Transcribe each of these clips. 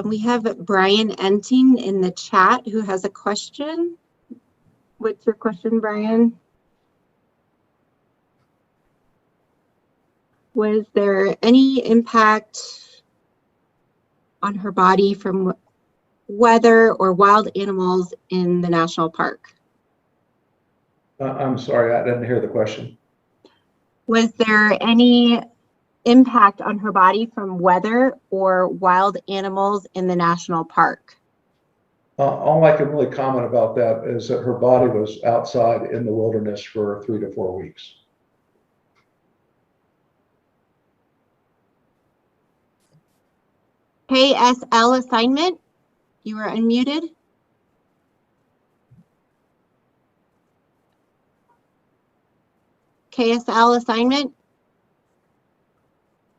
We have Brian Enting in the chat who has a question. What's your question, Brian? Was there any impact on her body from weather or wild animals in the national park? I'm sorry, I didn't hear the question. Was there any impact on her body from weather or wild animals in the national park? All I can really comment about that is that her body was outside in the wilderness for 3 to 4 weeks. KSL assignment, you are unmuted. KSL assignment.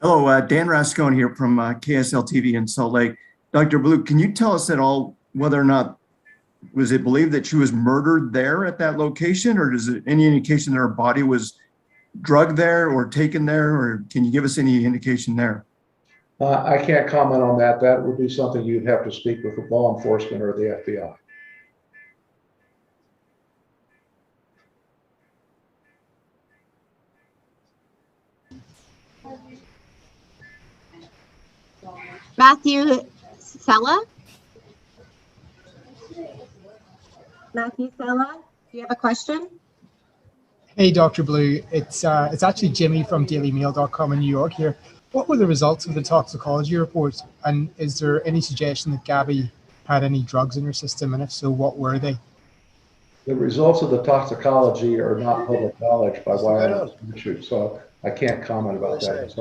Hello, Dan Rascone here from KSL TV in Salt Lake. Dr. Blue, can you tell us at all whether or not, was it believed that she was murdered there at that location, or is it any indication that her body was drugged there or taken there, or can you give us any indication there? I can't comment on that. That would be something you'd have to speak with law enforcement or the FBI. Matthew Sella. Matthew Sella, do you have a question? Hey, Dr. Blue. It's actually Jimmy from dailymail.com in New York here. What were the results of the toxicology report? And is there any suggestion that Gabby had any drugs in her system? And if so, what were they? The results of the toxicology are not public knowledge by Wyoming Institute, so I can't comment about that.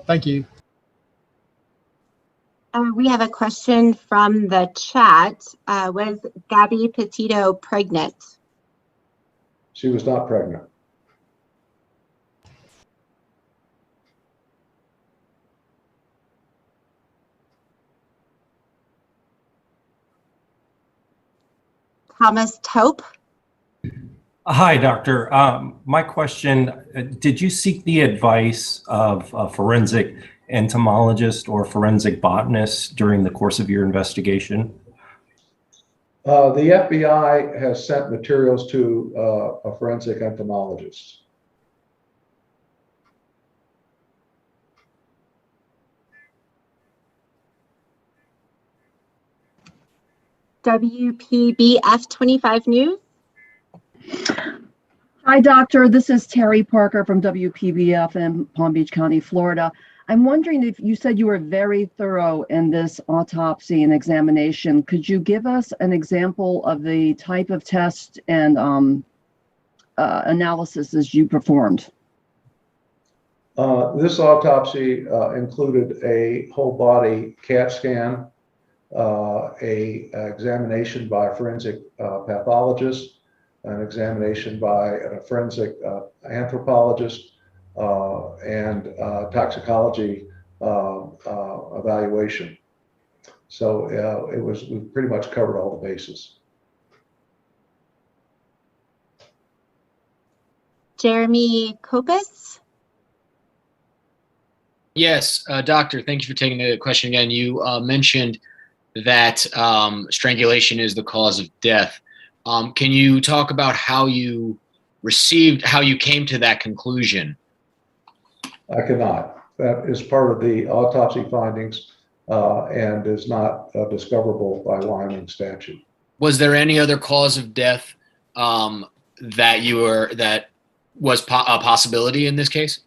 Thank you. We have a question from the chat. Was Gabby Petito pregnant? She was not pregnant. Thomas Taupe. Hi, doctor. My question, did you seek the advice of a forensic entomologist or forensic botanist during the course of your investigation? The FBI has sent materials to a forensic entomologist. WPBF 25 News. Hi, doctor. This is Terry Parker from WPBF in Palm Beach County, Florida. I'm wondering, if you said you were very thorough in this autopsy and examination, could you give us an example of the type of test and analysis as you performed? This autopsy included a whole body CAT scan, a examination by a forensic pathologist, an examination by a forensic anthropologist, and toxicology evaluation. So we pretty much covered all the bases. Jeremy Kopis. Yes, doctor, thank you for taking the question again. You mentioned that strangulation is the cause of death. Can you talk about how you came to that conclusion? I cannot. That is part of the autopsy findings and is not discoverable by Wyoming statute. Was there any other cause of death that was a possibility in this case?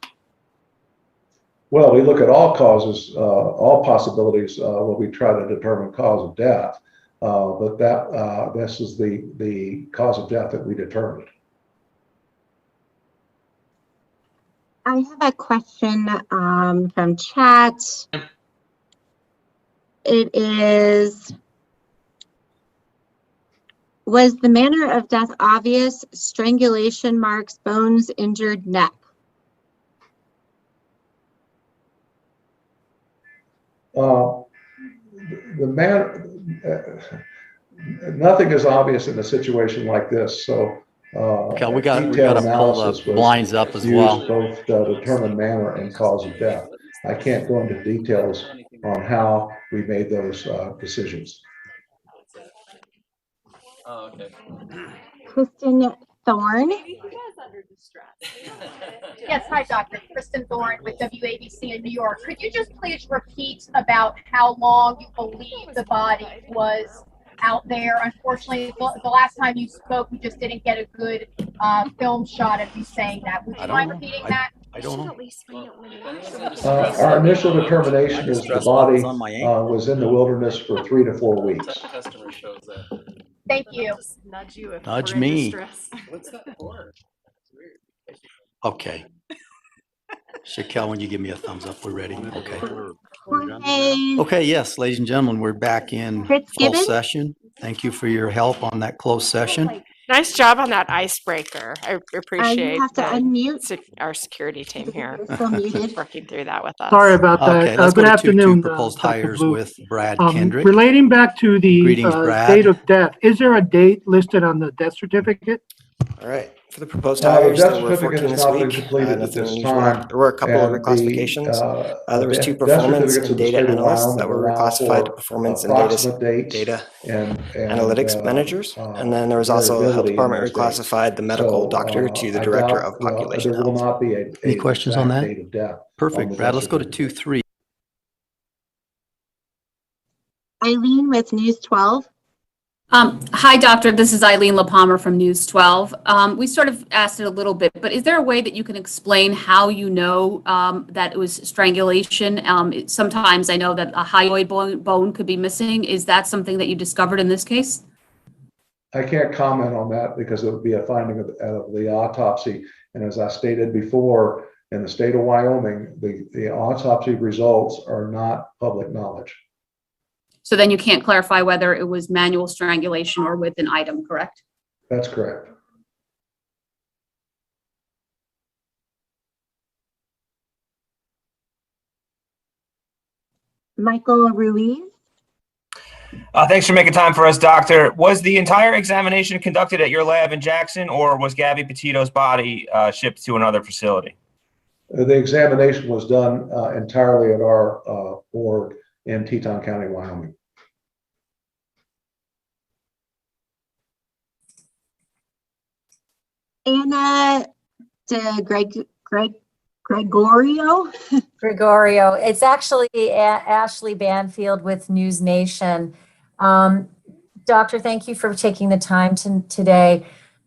Well, we look at all causes, all possibilities when we try to determine cause of death, but this is the cause of death that we determined. I have a question from chat. It is, was the manner of death obvious? Strangulation marks, bones, injured neck. Nothing is obvious in a situation like this. So okay, we got to pull the blinds up as well. Both determine manner and cause of death. I can't go into details on how we made those decisions. Oh, okay. Kristen Thorne. Yes, hi, Dr. Kristen Thorne with WABC in New York. Could you just please repeat about how long you believe the body was out there? Unfortunately, the last time you spoke, we just didn't get a good film shot of you saying that. Would you mind repeating that? I don't know. Our initial determination is the body was in the wilderness for 3 to 4 weeks. Customer shows up. Thank you. Nudge you if Nudge we're in me. distress. What's that for? It's weird. Okay. Shaquille, when you give me a thumbs up, we're ready. Okay. Jorge Okay, yes, ladies and gentlemen, we're back in full Fitzgibbon. session. Thank you for your help on that closed session. Nice job on that icebreaker. I You appreciate have to unmute. our security team here You're still muted. working through that with us. Sorry about that. Okay, let's go Good to afternoon, two proposed Dr. hires Blue. with Brad Kendrick. Relating back to the Greetings, Brad. date of death, is there a date listed on the death certificate? All right. For the proposed The hires, death there were 14 certificate has this not been week. completed at Nothing this unusual. time. There were a couple of And reclassifications. There was 2 death performance certificates and of the data state of analysts that Wyoming were allow reclassified to for performance and approximate dates data and analytics managers. And then there was also the health variability in department those dates. reclassified the medical doctor to the I director doubt, of population there will health. not be a Any questions on exact that? date of death on Perfect, the Brad. death Let's go to certificate. 2-3. Eileen with News 12. Hi, doctor. This is Eileen LaPalmer from News 12. We sort of asked it a little bit, but is there a way that you can explain how you know that it was strangulation? Sometimes I know that a hyoid bone could be missing. Is that something that you discovered in this case? I can't comment on that because it would be a finding of the autopsy. And as I stated before, in the state of Wyoming, the autopsy results are not public knowledge. So then you can't clarify whether it was manual strangulation or with an item, correct? That's correct. Michael Ruiz. Thanks for making time for us, doctor. Was the entire examination conducted at your lab in Jackson, or was Gabby Petito's body shipped to another facility? The examination was done entirely at our board in Teton County, Wyoming. Anna Gregorio. Gregorio. It's actually Ashley Banfield with News Nation. Doctor, thank you for taking the time today.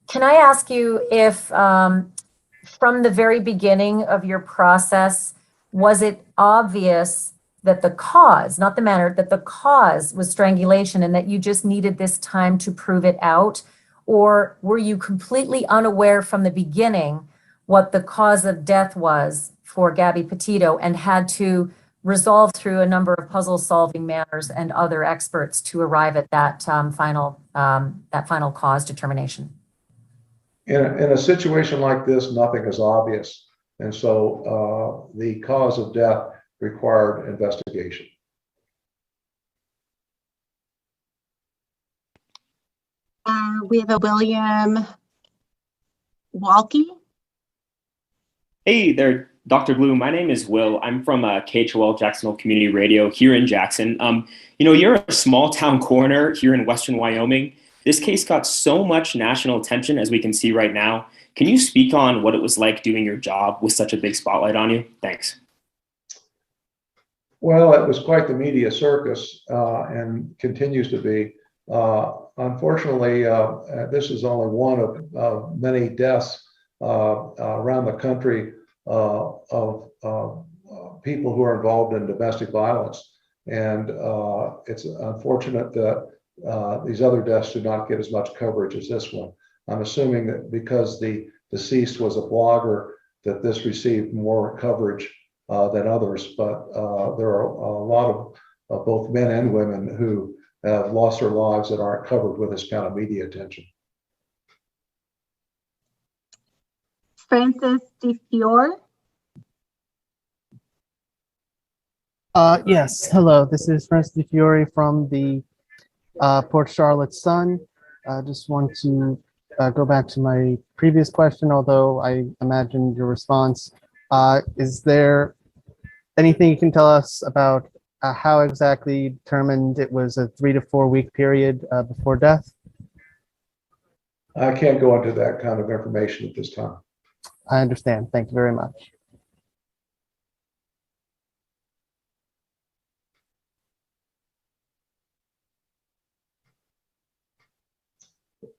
Can I ask you if from the very beginning of your process, was it obvious that the cause, not the manner, that the cause was strangulation and that you just needed this time to prove it out? Or were you completely unaware from the beginning what the cause of death was for Gabby Petito and had to resolve through a number of puzzle-solving manners and other experts to arrive at that final cause determination? In a situation like this, nothing is obvious. And so the cause of death required investigation. We have a William Walkie. Hey there, Dr. Blue. My name is Will. I'm from KHOL Jacksonville Community Radio here in Jackson. You're a small town coroner here in Western Wyoming. This case got so much national attention, as we can see right now. Can you speak on what it was like doing your job with such a big spotlight on you? Thanks. Well, it was quite the media circus and continues to be. Unfortunately, this is only one of many deaths around the country of people who are involved in domestic violence. And it's unfortunate that these other deaths do not get as much coverage as this one. I'm assuming that because the deceased was a blogger, that this received more coverage than others. But there are a lot of both men and women who have lost their lives that aren't covered with this kind of media attention. Francis DeFiore. Yes, hello. This is Francis DeFiore from the Port Charlotte Sun. I just want to go back to my previous question, although I imagine your response. Is there anything you can tell us about how exactly you determined it was a 3 to 4 week period before death? I can't go into that kind of information at this time. I understand. Thank you very much.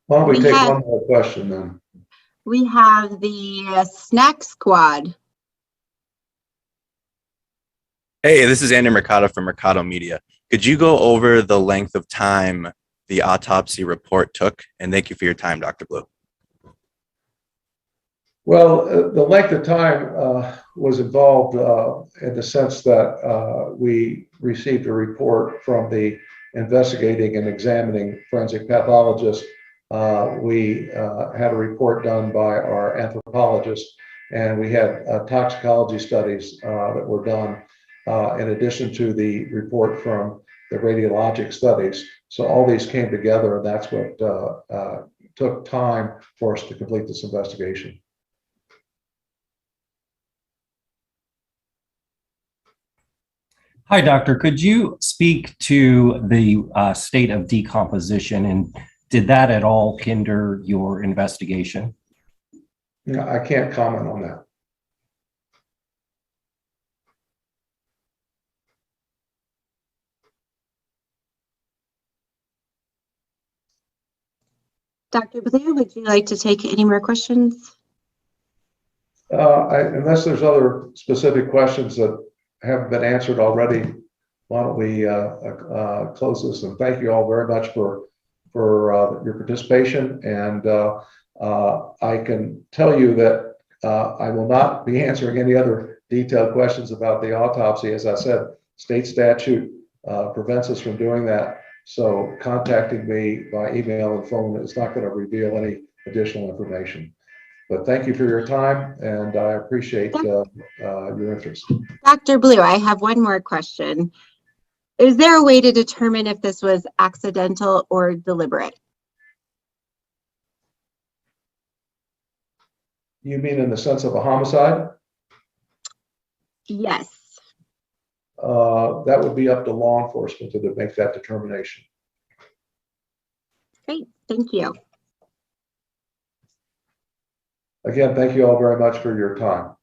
Why don't we take have- one more question then? We have the snack squad. Hey, this is Andy Mercado from Mercado Media. Could you go over the length of time the autopsy report took? And thank you for your time, Dr. Blue. Well, the length of time was involved in the sense that we received a report from the investigating and examining forensic pathologist. We had a report done by our anthropologist, and we had toxicology studies that were done in addition to the report from the radiologic studies. So all these came together, and that's what took time for us to complete this investigation. Hi, doctor. Could you speak to the state of decomposition, and did that at all hinder your investigation? No, I can't comment on that. Dr. Blue, would you like to take any more questions? Unless there's other specific questions that haven't been answered already, why don't we close this? And thank you all very much for your participation. And I can tell you that I will not be answering any other detailed questions about the autopsy. As I said, state statute prevents us from doing that. So contacting me by email and phone is not going to reveal any additional information. But thank you for your time, and I appreciate your interest. Dr. Blue, I have one more question. Is there a way to determine if this was accidental or deliberate? You mean in the sense of a homicide? Yes. That would be up to law enforcement to make that determination. Great, thank you. Again, thank you all very much for your time.